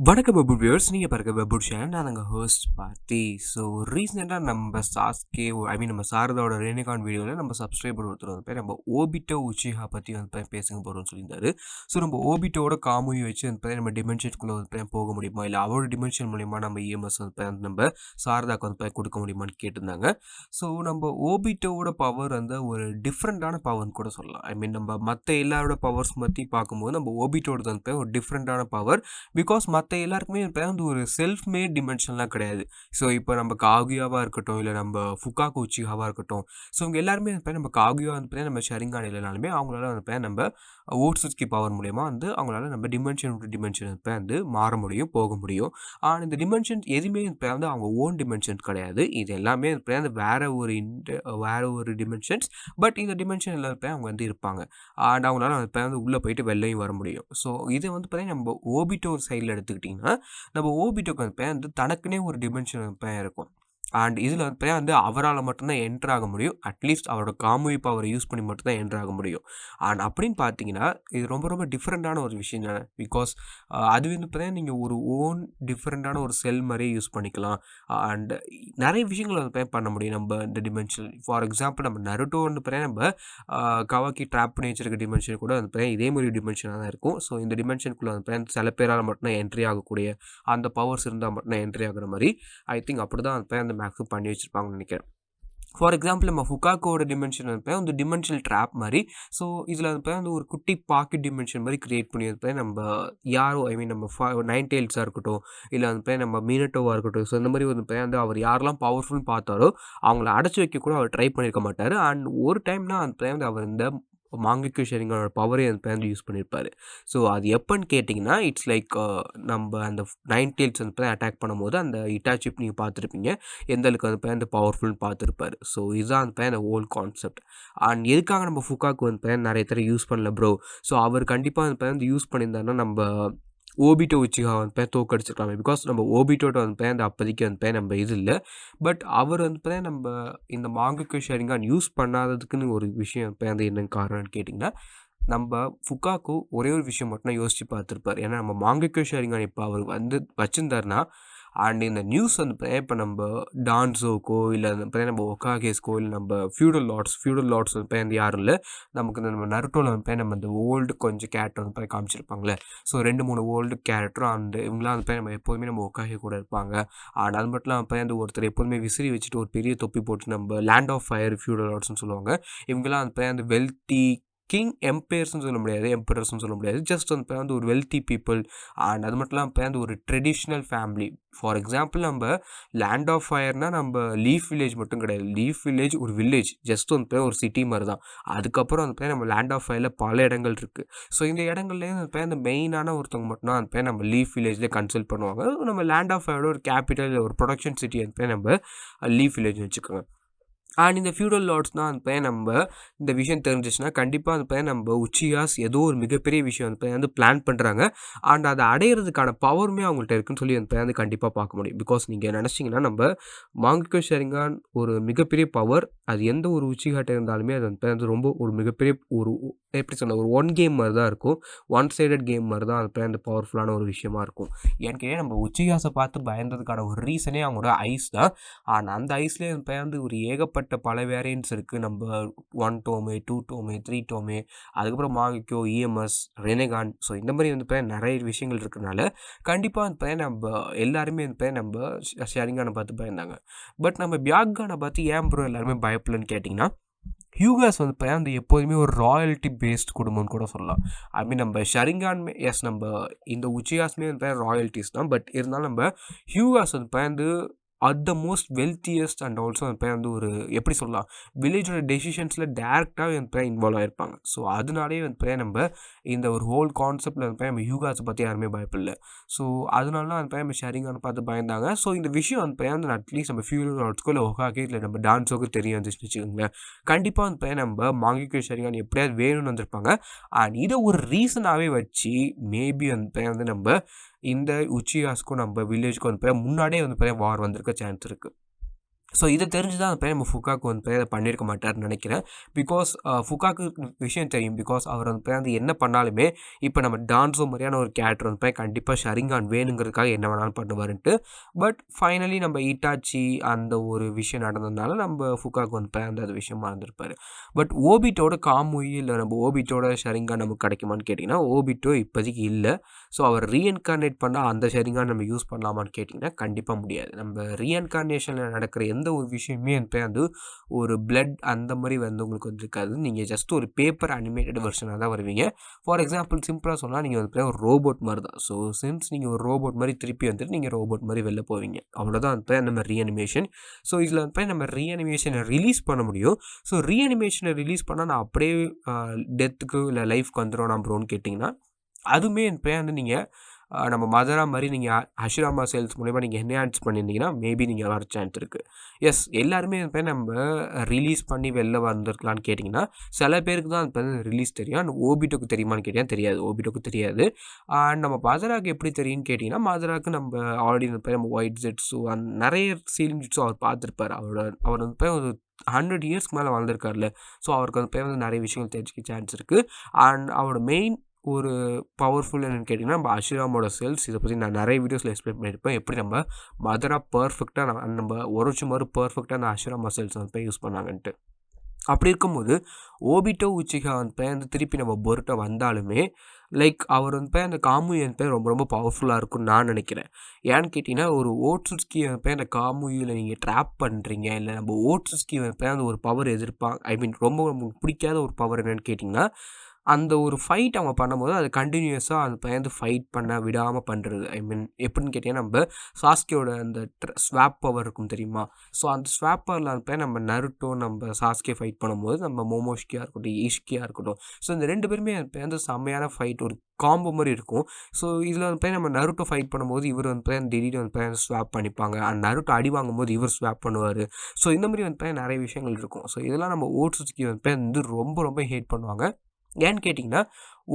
வணக்கம் web viewers, நீங்கள் பாருங்க வெபு சேனல். நான் அங்கே ஹோஸ்ட் பார்த்தி. ஸோ ரீசெண்டாக நம்ம சாஸ்கே நம்ம சாரதாவோட ரெனிகான் வீடியோவில் நம்ம சப்ஸ்கிரைபர் ஒருத்தர் வந்து நம்ம ஓபிட்டோ உச்சிஹா பற்றி வந்து பேசுங்க போகிறோம்னு சொல்லியிருந்தாரு. ஸோ நம்ம ஓபிட்டோட காமொழி வச்சு வந்து நம்ம டிமென்ஷனுக்குள்ளே வந்து போக முடியுமா, இல்லை அவரோட டிமென்ஷன் மூலிமா நம்ம இஎம்எஸ் வந்து நம்ம சாரதாக்கு வந்து கொடுக்க முடியுமான்னு கேட்டிருந்தாங்க. ஸோ நம்ம ஓபிட்டோவோட பவர் வந்து ஒரு டிஃப்ரெண்ட்டான பவர்னு கூட சொல்லலாம். நம்ம மற்ற எல்லாரோட பவர்ஸ் பற்றி பார்க்கும்போது நம்ம ஓபிட்டோட வந்து ஒரு டிஃப்ரெண்ட்டான பவர். பிகாஸ் மற்ற எல்லாருக்குமே இப்போ வந்து ஒரு செல்ஃப் மேட் டிமென்ஷன்லாம் கிடையாது. ஸோ இப்போ நம்ம காகுயாவாக இருக்கட்டும், இல்லை நம்ம ஃபுகாகு உச்சிஹாவாக இருக்கட்டும், ஸோ இவங்க எல்லாருமே வந்து நம்ம காகுயா வந்து நம்ம ஷரிங்கான் இல்லைனாலுமே அவங்களால வந்து நம்ம ஓட்ஸுக்கி பவர் மூலயமா வந்து அவங்களால நம்ம டிமென்ஷன் டு டிமென்ஷன் வந்து மாற முடியும், போக முடியும். ஆனால் இந்த டிமென்ஷன் எதுவுமே இப்போ வந்து அவங்க ஓன் டிமென்ஷன்ஸ் கிடையாது. இது எல்லாமே இப்போ வந்து வேற ஒரு டிமென்ஷன்ஸ். பட் இந்த டிமென்ஷன் எல்லாருமே அவங்க வந்து இருப்பாங்க. அண்ட் அவங்களால இப்போ வந்து உள்ளே போயிட்டு வெளிலையும் வர முடியும். ஸோ இது வந்து பார்த்தீங்கன்னா நம்ம ஓபிட்டோ சைடில் எடுத்துக்கிட்டிங்கன்னா, நம்ம ஓபிட்டோக்கு வந்து தனக்குன்னே ஒரு டிமென்ஷன் இருக்கும். அண்ட் இதில் வந்து அவரால் மட்டும்தான் என்ட்ரு ஆக முடியும். அட்லீஸ்ட் அவரோட காமொழி பவரை யூஸ் பண்ணி மட்டும்தான் என்ட்ரு ஆக முடியும். அண்ட் அப்படின்னு பார்த்தீங்கன்னா இது ரொம்ப ரொம்ப டிஃப்ரெண்ட்டான ஒரு விஷயம் தானே. பிகாஸ் அது வந்து பார்த்தீங்கன்னா நீங்கள் ஒரு ஓன் டிஃப்ரெண்ட்டான ஒரு செல் மாதிரியே யூஸ் பண்ணிக்கலாம். அண்ட் நிறைய விஷயங்கள் வந்து பண்ண முடியும் நம்ம இந்த டிமென்ஷன். ஃபார் எக்ஸாம்பிள் நம்ம நருட்டோ வந்து பார்த்தீங்கன்னா நம்ம கவாக்கி ட்ராப் பண்ணி வச்சிருக்க டிமென்ஷன் கூட வந்து இதே மாதிரி டிமென்ஷனாக தான் இருக்கும். ஸோ இந்த டிமென்ஷனுக்குள்ளே வந்து சில பேரால் மட்டும்தான் என்ட்ரி ஆகக்கூடிய அந்த பவர்ஸ் இருந்தால் மட்டும்தான் என்ட்ரி ஆகுற மாதிரி ஐ திங்க் அப்படி தான் அந்த மேக்ஸும் பண்ணி வச்சுருப்பாங்கன்னு நினைக்கிறேன். ஃபார் எக்ஸாம்பிள் நம்ம ஃபுகாக்கோட டிமென்ஷன் வந்து டிமென்ஷனல் ட்ராப் மாதிரி. ஸோ இதில் வந்து ஒரு குட்டி பாக்கெட் டிமென்ஷன் மாதிரி க்ரியேட் பண்ணி நம்ம யாரோ நம்ம 9 டெயில்ஸாக இருக்கட்டும், இல்லை வந்து நம்ம மீனட்டோவாக இருக்கட்டும். ஸோ இந்த மாதிரி வந்து அவர் யாரெல்லாம் பவர்ஃபுல்னு பார்த்தாரோ அவங்கள அடைச்சி வைக்க கூட அவர் ட்ரை பண்ணியிருக்க மாட்டார். அண்ட் ஒரு டைம்னா வந்து அவர் இந்த மாங்கக்யூ ஷேரிங்கோட பவரே வந்து யூஸ் பண்ணியிருப்பார். ஸோ அது எப்போன்னு கேட்டிங்கன்னா இட்ஸ் லைக் நம்ம அந்த 9 டெயில்ஸ் வந்து அட்டாக் பண்ணும்போது அந்த இட்டாச்சிப் நீங்கள் பார்த்துருப்பீங்க, எந்த அளவுக்கு வந்து பவர்ஃபுல்னு பார்த்துருப்பாரு. ஸோ இதுதான் அந்த ஹோல் கான்செப்ட். அண்ட் எதுக்காக நம்ம ஃபுகாக்கு வந்து நிறைய தடவை யூஸ் பண்ணல ப்ரோ. ஸோ அவர் கண்டிப்பாக வந்து யூஸ் பண்ணியிருந்தாருன்னா நம்ம ஓபிட்டோ உச்சிஹா வந்து தோக்கடிச்சிருக்கலாமே. பிகாஸ் நம்ம ஓபிட்டோட வந்து அப்போதைக்கு வந்து நம்ம இது இல்லை. பட் அவர் வந்து நம்ம இந்த மாங்கக்யூ ஷேரிங்கான் யூஸ் பண்ணாததுக்குன்னு ஒரு விஷயம் வந்து என்னென்னு காரணம்னு கேட்டிங்கன்னா, நம்ம ஃபுகாக்கு ஒரே ஒரு விஷயம் மட்டும் யோசித்து பார்த்துருப்பார். ஏன்னா நம்ம மாங்கக்யூ ஷேரிங்கான் இப்போ அவர் வந்து வச்சுருந்தாருன்னா அண்ட் இந்த நியூஸ் வந்து இப்போ நம்ம டான்ஸோக்கோ இல்லை நம்ம ஒகாகேஸ்க்கோ இல்லை நம்ம ஃபியூடல் லார்ட்ஸ் வந்து யாரும் இல்லை. நமக்கு நம்ம நருட்டோவில் வந்து நம்ம இந்த ஓல்டு கொஞ்சம் கேரக்டர் வந்து காமிச்சிருப்பாங்களே. ஸோ 2-3 ஓல்டு கேரக்டரும் அந்த இவங்களாம் வந்து நம்ம எப்போதுமே நம்ம ஒகாகே கூட இருப்பாங்க. அண்ட் அது மட்டும் இல்லாமல் அந்த ஒருத்தர் எப்போதுமே விசிறி வச்சுட்டு ஒரு பெரிய தொப்பி போட்டு நம்ம லேண்ட் ஆஃப் ஃபயர் ஃபியூடல் லார்ட்ஸ்னு சொல்லுவாங்க. இவங்கெல்லாம் அந்த வெல்த்தி கிங் எம்பையர்ஸ்னு சொல்ல முடியாது, எம்பரர்ஸ்னு சொல்ல முடியாது. ஜஸ்ட் வந்து ஒரு வெல்த்தி பீப்புள். அண்ட் அது மட்டும் இல்லாமல் ஒரு ட்ரெடிஷ்னல் ஃபேமிலி. ஃபார் எக்ஸாம்பிள் நம்ம லேண்ட் ஆஃப் ஃபயர்னால் நம்ம லீஃப் வில்லேஜ் மட்டும் கிடையாது. லீஃப் வில்லேஜ் ஒரு வில்லேஜ், ஜஸ்ட் வந்து ஒரு சிட்டி மாதிரி தான். அதுக்கப்புறம் வந்து நம்ம லேண்ட் ஆஃப் ஃபயரில் பல இடங்கள் இருக்குது. ஸோ இந்த இடங்கள்லேயே அந்த மெயினான ஒருத்தவங்க மட்டும்தான் அந்த நம்ம லீஃப் வில்லேஜ்லேயே கன்சல்ட் பண்ணுவாங்க. நம்ம லேண்ட் ஆஃப் ஃபயரோட ஒரு கேபிட்டல் ஒரு ப்ரொடக்ஷன் சிட்டி வந்து நம்ம லீஃப் வில்லேஜ் வச்சுக்கோங்க. அண்ட் இந்த ஃபியூடல் லார்ட்ஸ்னால் அந்த நம்ம இந்த விஷயம் தெரிஞ்சிச்சுன்னா கண்டிப்பாக அந்த நம்ம உச்சியாஸ் ஏதோ ஒரு மிகப்பெரிய விஷயம் வந்து பிளான் பண்ணுறாங்க. அண்ட் அதை அடையிறதுக்கான பவருமே அவங்கள்ட்ட இருக்குன்னு சொல்லி வந்து கண்டிப்பாக பார்க்க முடியும். பிகாஸ் நீங்கள் நினச்சிங்கன்னா நம்ம மாங்கக்யூ ஷேரிங்கான் ஒரு மிகப்பெரிய பவர். அது எந்த ஒரு உச்சிகாட்டை இருந்தாலுமே அது வந்து ரொம்ப ஒரு மிகப்பெரிய ஒரு எப்படி சொல்ல ஒரு ஒன் கேம் மாதிரி தான் இருக்கும். ஒன் சைடட் கேம் மாதிரி தான் அந்த பவர்ஃபுல்லான ஒரு விஷயமா இருக்கும். எனக்கு நம்ம உச்சிகாஸை பார்த்து பயந்ததுக்கான ஒரு ரீசனே அவங்களோட ஐஸ் தான். ஆனால் அந்த ஐஸ்லேயே வந்து ஒரு ஏகப்பட்ட பல வேரியன்ட்ஸ் இருக்குது. நம்ம 1 டோமே, 2 டோமே, 3 டோமே, அதுக்கப்புறம் மாங்கக்யூ, இஎம்எஸ், ரெனகான். ஸோ இந்த மாதிரி வந்து நிறைய விஷயங்கள் இருக்கிறதுனால கண்டிப்பாக வந்து நம்ம எல்லாருமே வந்து நம்ம ஷேரிங்கானை பார்த்து பயந்தாங்க. பட் நம்ம பியாக்கானை பார்த்து ஏன் ப்ரோ எல்லாருமே பயப்படலன்னு கேட்டிங்கன்னா, ஹியூகாஸ் வந்து எப்போதுமே ஒரு ராயல்ட்டி பேஸ்ட் குடும்பம்னு கூட சொல்லலாம். நம்ம ஷரிங்கான் எஸ் நம்ம இந்த உச்சியாஸ்மே வந்து ராயல்ட்டிஸ் தான். பட் இருந்தாலும் நம்ம ஹியூகாஸ் வந்து at the most wealthiest and also வந்து ஒரு எப்படி சொல்லலாம் வில்லேஜோட டெசிஷன்ஸில் டேரெக்டாக இன்வால்வ் ஆகிருப்பாங்க. ஸோ அதனாலே வந்து நம்ம இந்த ஒரு ஹோல் கான்செப்டில் நம்ம யூகாஸை பற்றி யாருமே பயப்படல. ஸோ அதனால தான் நம்ம ஷேரிங்கான பார்த்து பயந்தாங்க. ஸோ இந்த விஷயம் வந்து அட்லீஸ்ட் நம்ம ஃபியூடல் லார்ட்ஸ்க்கோ இல்லை ஒகாகே இல்லை நம்ம டான்ஸோக்கு தெரிய வந்துச்சுன்னு வச்சுக்கோங்களேன். கண்டிப்பாக வந்து நம்ம மாங்கக்யூ ஷேரிங்கான் எப்படியாவது வேணும்னு வந்திருப்பாங்க. அண்ட் இதை ஒரு ரீசனாகவே வச்சு மேபி வந்து நம்ம இந்த உச்சியாஸ்க்கும் நம்ம வில்லேஜ்க்கும் வந்து முன்னாடியே வந்து வார் வந்திருக்க சான்ஸ் இருக்குது. ஸோ இதை தெரிஞ்சு தான் அந்த பையன் நம்ம ஃபுகாக்கு வந்து பையன் அதை பண்ணியிருக்க மாட்டார்னு நினைக்கிறேன். பிகாஸ் ஃபுகாக்கு விஷயம் தெரியும். பிகாஸ் அவர் வந்து பையன் வந்து என்ன பண்ணாலுமே இப்போ நம்ம டான்ஸோ மாதிரியான ஒரு கேரக்டர் வந்து பையன் கண்டிப்பாக ஷரிங்கான் வேணுங்கிறதுக்காக என்ன வேணாலும் பண்ணுவாருன்ட்டு. பட் ஃபைனலி நம்ம இட்டாச்சி அந்த ஒரு விஷயம் நடந்ததுனால நம்ம ஃபுகாக்கு வந்து பையன் அந்த விஷயம் மறந்துருப்பார். பட் ஓபிட்டோட காமுயி இல்லை நம்ம ஓபிட்டோட ஷரிங்கான் நமக்கு கிடைக்குமான்னு கேட்டிங்கன்னா ஓபிட்டோ இப்போதைக்கு இல்லை. ஸோ அவர் ரீஎன்கார்னேட் பண்ணால் அந்த ஷரிங்கான் நம்ம யூஸ் பண்ணலாமான்னு கேட்டிங்கன்னா கண்டிப்பாக முடியாது. நம்ம ரீஎன்கார்னேஷனில் நடக்கிற எந்த ஒரு விஷயமே வந்து ஒரு பிளட் அந்த மாதிரி வந்து உங்களுக்கு வந்து இருக்காது. நீங்கள் ஜஸ்ட் ஒரு பேப்பர் அனிமேட்டட் வெர்ஷனாக தான் வருவீங்க. ஃபார் எக்ஸாம்பிள் சிம்பிளாக சொன்னால் நீங்கள் வந்து ஒரு ரோபோட் மாதிரி தான். ஸோ சின்ஸ் நீங்கள் ஒரு ரோபோட் மாதிரி திருப்பி வந்துட்டு நீங்கள் ரோபோட் மாதிரி வெளில போவீங்க. அவ்வளோதான் வந்து நம்ம ரீஅனிமேஷன். ஸோ இதில் வந்து நம்ம ரீஅனிமேஷனை ரிலீஸ் பண்ண முடியும். ஸோ ரீஅனிமேஷனை ரிலீஸ் பண்ணால் நான் அப்படியே டெத்துக்கு இல்லை லைஃப்க்கு வந்துடும் நான் ப்ரோன்னு கேட்டிங்கன்னா அதுவுமே வந்து நீங்கள் நம்ம மதரா மாதிரி நீங்கள் ஹஷிராமா சேல்ஸ் மூலமா நீங்கள் என்ஹான்ஸ் பண்ணியிருந்தீங்கன்னா மேபி நீங்கள் வர சான்ஸ் இருக்குது. எஸ் எல்லாருமே நம்ம ரிலீஸ் பண்ணி வெளில வந்திருக்கலான்னு கேட்டிங்கன்னா சில பேருக்கு தான் இப்போ ரிலீஸ் தெரியும். அண்ட் ஓபிட்டோக்கு தெரியுமான்னு கேட்டிங்கன்னா தெரியாது. ஓபிட்டோக்கு தெரியாது. அண்ட் நம்ம மதராக்கு எப்படி தெரியும்னு கேட்டிங்கன்னா மதராக்கு நம்ம ஆல்ரெடி நம்ம ஒயிட் ஜெட்ஸோ நிறைய சீலிங் ஜெட்ஸோ அவர் பார்த்துருப்பார். அவர் வந்து ஒரு 100 இயர்ஸ்க்கு மேலே வாழ்ந்திருக்காருல்ல. ஸோ அவருக்கு வந்து நிறைய விஷயங்கள் தெரிஞ்சுக்க சான்ஸ் இருக்குது. அண்ட் அவரோட மெயின் ஒரு பவர்ஃபுல் என்னென்னு கேட்டிங்கன்னா நம்ம ஹஷிராமோட செல்ஸ். இதை பற்றி நான் நிறைய வீடியோஸில் எக்ஸ்பிளைன் பண்ணியிருப்பேன். எப்படி நம்ம மதராக பர்ஃபெக்டாக நம்ம ஒரோச்சிமாரு பர்ஃபெக்டாக அந்த ஹஷிராமா செல்ஸ் வந்து யூஸ் பண்ணாங்கன்ட்டு. அப்படி இருக்கும்போது ஓபிட்டோ உச்சிகா வந்து திருப்பி நம்ம பொருட்டை வந்தாலுமே லைக் அவர் வந்து அந்த காமுயி ரொம்ப ரொம்ப பவர்ஃபுல்லாக இருக்கும்னு நான் நினைக்கிறேன். ஏன்னு கேட்டிங்கன்னா ஒரு ஓட்சுஸ்கி அந்த காமுயில் நீங்கள் ட்ராப் பண்ணுறீங்க இல்லை நம்ம ஓட்சுஸ்கி அந்த ஒரு பவர் ரொம்ப பிடிக்காத ஒரு பவர் என்னென்னு கேட்டிங்கன்னா அந்த ஒரு ஃபைட் அவங்க பண்ணும்போது அது கண்டினியூஸாக அந்த பையன் ஃபைட் பண்ண விடாமல் பண்ணுறது. எப்படின்னு கேட்டிங்கன்னா நம்ம சாஸ்கேயோட அந்த ஸ்வாப் பவர் இருக்கும் தெரியுமா? ஸோ அந்த ஸ்வாப் பவரில் அந்த பையன் நம்ம நருட்டோ நம்ம சாஸ்கே ஃபைட் பண்ணும்போது நம்ம மோமோஷ்கியாக இருக்கட்டும் ஈஷ்கியாக இருக்கட்டும் ஸோ இந்த 2 பேருமே அந்த செம்மையான ஃபைட் ஒரு காம்போ மாதிரி இருக்கும். ஸோ இதில் வந்து நம்ம நருட்டோ ஃபைட் பண்ணும்போது இவர் வந்து திடீர்னு வந்து ஸ்வாப் பண்ணிப்பாங்க. அந்த நருட்டோ அடி வாங்கும்போது இவர் ஸ்வாப் பண்ணுவார். ஸோ இந்த மாதிரி வந்து நிறைய விஷயங்கள் இருக்கும். ஸோ இதெல்லாம் நம்ம ஓட்சுஸ்கி வந்து ரொம்ப ரொம்ப ஹேட் பண்ணுவாங்க. ஏன்னு கேட்டிங்கன்னா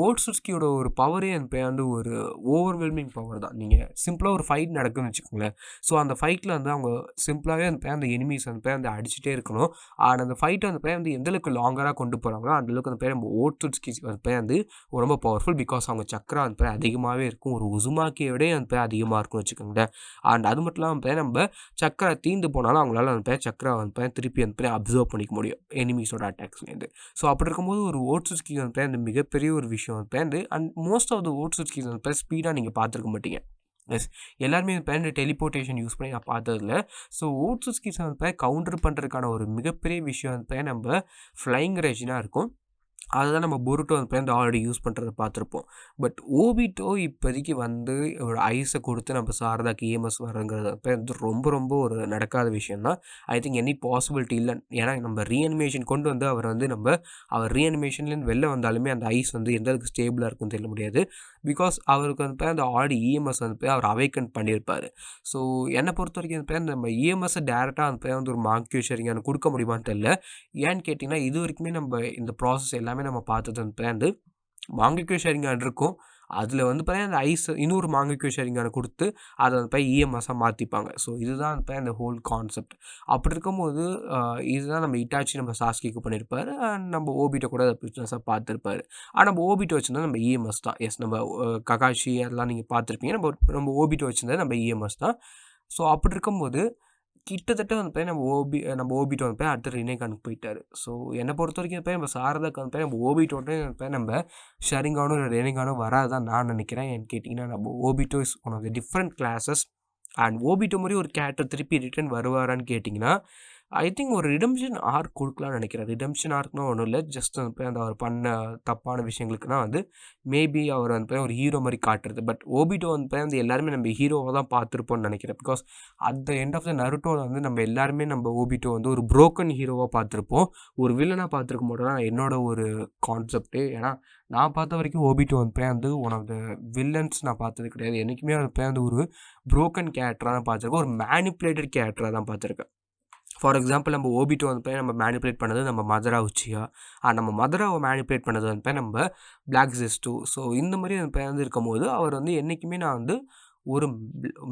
ஓட்சுஸ்கியோட ஒரு பவரே வந்து ஒரு ஓவர்வெல்மிங் பவர் தான். நீங்கள் சிம்பிளாக ஒரு ஃபைட் நடக்குதுன்னு வச்சுக்கோங்களேன். ஸோ அந்த ஃபைட்டில் வந்து அவங்க சிம்பிளாகவே அந்த எனிமீஸ் அந்த அடிச்சுட்டே இருக்கணும். ஆனால் அந்த ஃபைட்டை வந்து எந்தளவுக்கு லாங்கராக கொண்டு போகிறாங்களோ அந்தளவுக்கு நம்ம ஓட்சுஸ்கி வந்து ரொம்ப பவர்ஃபுல். பிகாஸ் அவங்க சக்கரா அதிகமாகவே இருக்கும். ஒரு உசுமாக்கியை விட அதிகமாக இருக்கும்னு வச்சுக்கோங்களேன். அண்ட் அது மட்டும் இல்லாமல் நம்ம சக்கரா தீர்ந்து போனாலும் அவங்களால சக்கரா திருப்பி அப்சர்வ் பண்ணிக்க முடியும் எனிமீஸோட அட்டாக்ஸ்லேருந்து. ஸோ அப்படி இருக்கும்போது ஒரு ஓட்சுஸ்கி அந்த மிகப்பெரிய ஒரு விஷயம் அண்ட் மோஸ்ட் ஆஃப் த ஓட்சுஸ்கிஸ் ஸ்பீடாக நீங்கள் பார்த்துருக்க மாட்டீங்க. எஸ் எல்லாருமே டெலிபோர்ட்டேஷன் யூஸ் பண்ணி நான் பார்த்ததில்ல. ஸோ ஓட்சுஸ்கிஸ் கவுண்டர் பண்ணுறதுக்கான ஒரு மிகப்பெரிய விஷயம் நம்ம ஃப்ளைங் ரெஜினாக இருக்கும். அதுதான் நம்ம பொருட்டோ ஆல்ரெடி யூஸ் பண்ணுறதை பார்த்துருப்போம். பட் ஓபிட்டோ இப்போதைக்கு ஒரு ஐஸை கொடுத்து நம்ம சாரதாக்கு EMS வரங்கிறது ரொம்ப ரொம்ப ஒரு நடக்காத விஷயந்தான். ஐ திங்க் எனி பாசிபிலிட்டி இல்லை. ஏன்னா நம்ம ரீஅனிமேஷன் கொண்டு அவர் ரீஅனிமேஷன்லேருந்து வெளில வந்தாலுமே அந்த ஐஸ் எந்த அளவுக்கு ஸ்டேபிளாக இருக்குன்னு தெரிய முடியாது. பிகாஸ் அவருக்கு அந்த ஆல்ரெடி EMS அவர் அவைக்கன் பண்ணியிருப்பார். ஸோ என்னை பொறுத்த வரைக்கும் நம்ம EMSஸை டேரெக்டாக ஒரு மாங்கியோ ஷரிங்கான் கொடுக்க முடியுமான்னு தெரியல. ஏன்னு கேட்டிங்கன்னா இது வரைக்குமே நம்ம இந்த ப்ராசஸ் எல்லாமே நம்ம பார்த்தது மாங்கியோ ஷரிங்கான் இருக்கும். அதில் அந்த ஐஸ் இன்னொரு மாங்கியோ ஷரிங்கானை கொடுத்து அதை EMSஸாக மாற்றிப்பாங்க. ஸோ இதுதான் அந்த ஹோல் கான்செப்ட். அப்படி இருக்கும்போது இதுதான் நம்ம இட்டாச்சி நம்ம சாஸ்கிக்கு பண்ணியிருப்பார். நம்ம ஓபிட்டோ கூட அதை பிஸ்னஸாக பார்த்துருப்பார். ஆனால் நம்ம ஓபிட்டோ வச்சுருந்தா நம்ம EMS தான். எஸ் நம்ம ககாஷி அதெல்லாம் நீங்கள் பார்த்துருப்பீங்க. நம்ம ஓபிட்டோ வச்சுருந்தா நம்ம EMS தான். ஸோ அப்படி இருக்கும்போது கிட்டத்தட்ட நம்ம ஓபிட்டோ அடுத்த ரினேகானுக்கு போயிட்டார். ஸோ என்னை பொறுத்த வரைக்கும் நம்ம சாரதாக்கு நம்ம ஓபிட்டோட நம்ம ஷரிங்கானோ இல்லை ரெனிகானோ வராதான் நான் நினைக்கிறேன். ஏன்னு கேட்டிங்கன்னா நம்ம Obito is one of the different classes. And Obito மாதிரி ஒரு கேரக்டர் திருப்பி ரிட்டர்ன் வருவாரான்னு கேட்டிங்கன்னா ஐ திங்க் ஒரு ரிடம்ஷன் ஆர்க் கொடுக்கலான்னு நினைக்கிறேன். ரிடம்ஷன் ஆர்க்னா ஒன்றும் இல்லை. ஜஸ்ட் அவர் பண்ண தப்பான விஷயங்களுக்குனா மேபி அவர் ஒரு ஹீரோ மாதிரி காட்டுறது. பட் ஓபிட்டோ எல்லாருமே நம்ம ஹீரோவை தான் பார்த்துருப்போம்னு நினைக்கிறேன். Because at the end of the நருட்டோவில் நம்ம எல்லாருமே நம்ம ஓபிட்டோ ஒரு புரோக்கன் ஹீரோவாக பார்த்துருப்போம். ஒரு வில்லனாக பார்த்துருக்க மாட்டோம்னா என்னோட ஒரு கான்செப்ட்டு. ஏன்னா நான் பார்த்த வரைக்கும் Obito one of the villains நான் பார்த்தது கிடையாது. என்றைக்குமே ஒரு புரோக்கன் கேரக்டராக தான் பார்த்துருக்கேன். ஒரு மேனிப்புலேட்டட் கேரக்டராக தான் பார்த்துருக்கேன். ஃபார் எக்ஸாம்பிள் நம்ம ஓபிட்டோ நம்ம மேனிப்புலேட் பண்ணது நம்ம மதரா உச்சியா. நம்ம மதராவை மேனிப்புலேட் பண்ணது நம்ம பிளாக் ஜெஸ்டோ. ஸோ இந்த மாதிரி இருக்கும்போது அவர் என்றைக்குமே நான் ஒரு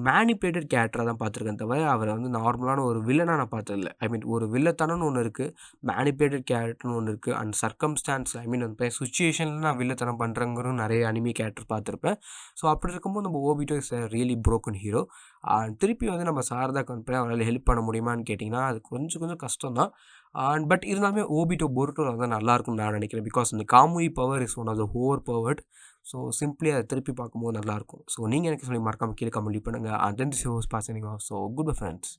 மேனிபுலேட்டட் கேரக்டரா தான் பார்த்துருக்கேன் தவிர, அவர வந்து நார்மலான ஒரு வில்லனா நான் பார்த்ததில்ல. ஐ மீன் ஒரு வில்லத்தனம்னு ஒண்ணு இருக்கு. மேனிபுலேட்டட் கேரக்டர்னு ஒண்ணு இருக்கு. அண்ட் சர்கம்ஸ்டான்ஸ் ஐ மீன் அந்த சிச்சுவேஷன்ல நான் வில்லத்தனம் பண்றேங்கிறதும் நெறைய அனிமி கேரக்டர் பார்த்துருப்பேன். ஸோ அப்படி இருக்கும்போது நம்ம Obito is a really broken hero. திருப்பி வந்து நம்ம சாரதாக்கு வந்து அவரால ஹெல்ப் பண்ண முடியுமான்னு கேட்டிங்கன்னா, அது கொஞ்சம் கொஞ்சம் கஷ்டம் தான். பட் இருந்தாலுமே ஓபிட்டோ பொருட்டோல வந்து நல்லாயிருக்கும்னு நான் நினைக்கிறேன். பிகாஸ் இந்த Kamui power is one of the overpowered. So simply அதை திருப்பி பார்க்கும்போது நல்லாயிருக்கும். ஸோ நீங்க எனக்கு சொல்லி மறக்காம கீழ கமெண்ட் பண்ணுங்க. And then this was passing off. So good bye friends.